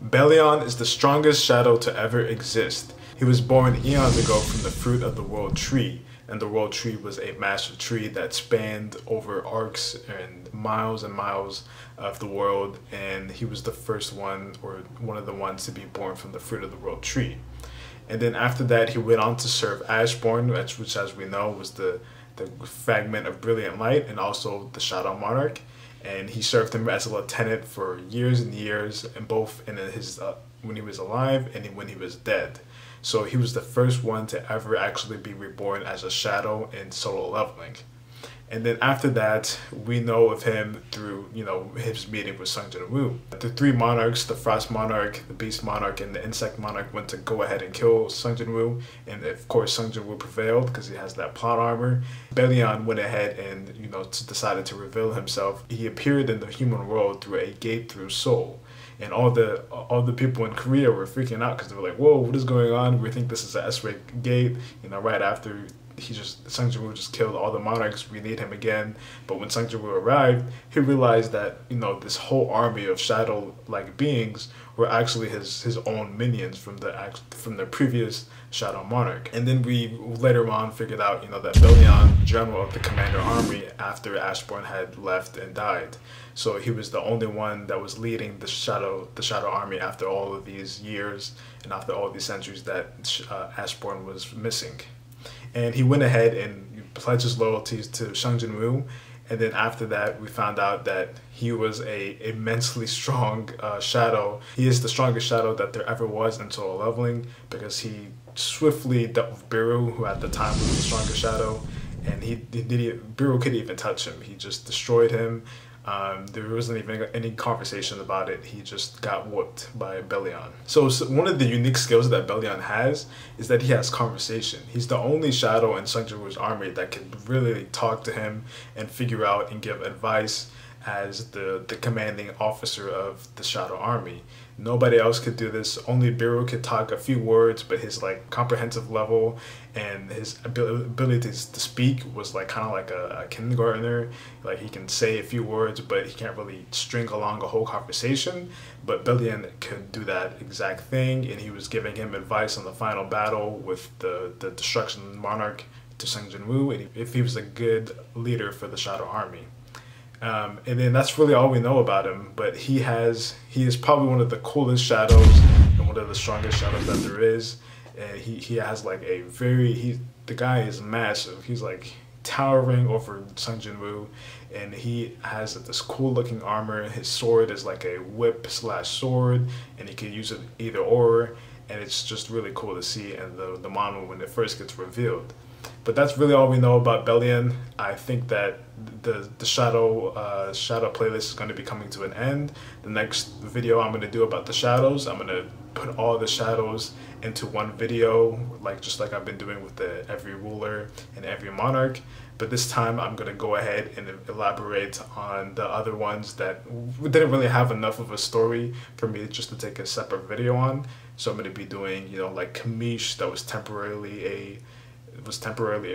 Bellion is the strongest shadow to ever exist. He was born eons ago from the fruit of the World Tree, and the World Tree was a massive tree that spanned over arcs and miles of the world, and he was the first one, or one of the ones, to be born from the fruit of the World Tree. And then after that, he went on to serve Ashbourne, which as we know was the fragment of brilliant light and also the Shadow Monarch. And he served him as a lieutenant for years and years, and both in his when he was alive and when he was dead. So he was the first one to ever actually be reborn as a shadow in solo leveling. And then after that, we know of him through, his meeting with Sung Jin-woo. The three monarchs, the Frost Monarch, the Beast Monarch, and the Insect Monarch, went to go ahead and kill Sung Jin-woo. And of course, Sung Jin-woo prevailed because he has that plot armor. Bellion went ahead and, decided to reveal himself. He appeared in the human world through a gate through Seoul. And all the people in Korea were freaking out because they were like, whoa, what is going on? We think this is an S-Ray gate, right after Sung Jin-woo just killed all the monarchs. We need him again. But when Sung Jin-woo arrived, he realized that this whole army of shadow-like beings were actually his own minions from the previous Shadow Monarch. And then we later on figured out that Bellion, general of the Commander Army, after Ashbourne had left and died. So he was the only one that was leading the Shadow Army after all of these years and after all these centuries that Ashbourne was missing. And he went ahead and pledged his loyalties to Sung Jin-woo. And then after that, we found out that he was a immensely strong shadow. He is the strongest shadow that there ever was in solo leveling, because he swiftly dealt with Biru, who at the time was the strongest shadow. And Biru couldn't even touch him. He just destroyed him. There wasn't even any conversation about it. He just got whooped by Bellion. So one of the unique skills that Bellion has is that he has conversation. He's the only shadow in Sung Jin-woo's army that can really talk to him and figure out and give advice as the commanding officer of the Shadow Army. Nobody else could do this. Only Biru could talk a few words, but his comprehensive level and his abilities to speak was kind of like a kindergartner. He can say a few words, but he can't really string along a whole conversation. But Bellion could do that exact thing, and he was giving him advice on the final battle with the Destruction Monarch to Sung Jin-woo, and if he was a good leader for the Shadow Army. And then that's really all we know about him, but he is probably one of the coolest shadows and one of the strongest shadows that there is. And he has the guy is massive. He's towering over Sung Jin-woo, and he has this cool looking armor. His sword is like a whip / sword, and he can use it either or, and it's just really cool to see in the manga when it first gets revealed. But that's really all we know about Bellion. I think that the Shadow playlist is going to be coming to an end. The next video I'm going to do about the shadows, I'm going to put all the shadows into one video, just like I've been doing with every ruler and every monarch. But this time I'm going to go ahead and elaborate on the other ones that didn't really have enough of a story for me just to take a separate video on. So I'm going to be doing, like Kamish, that was temporarily a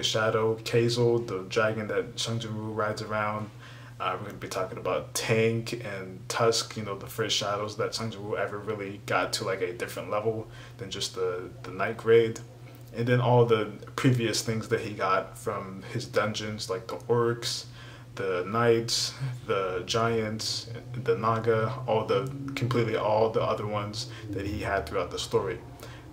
shadow, Kazel, the dragon that Sung Jin-woo rides around. We're going to be talking about Tank and Tusk, the first shadows that Sung Jin-woo ever really got to a different level than just the night grade. And then all the previous things that he got from his dungeons, like the orcs, the knights, the giants, the naga, completely all the other ones that he had throughout the story.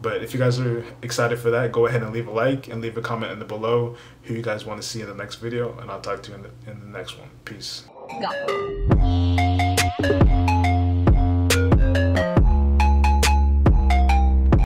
But if you guys are excited for that, go ahead and leave a like and leave a comment in the below who you guys want to see in the next video, and I'll talk to you in the next one. Peace. Go.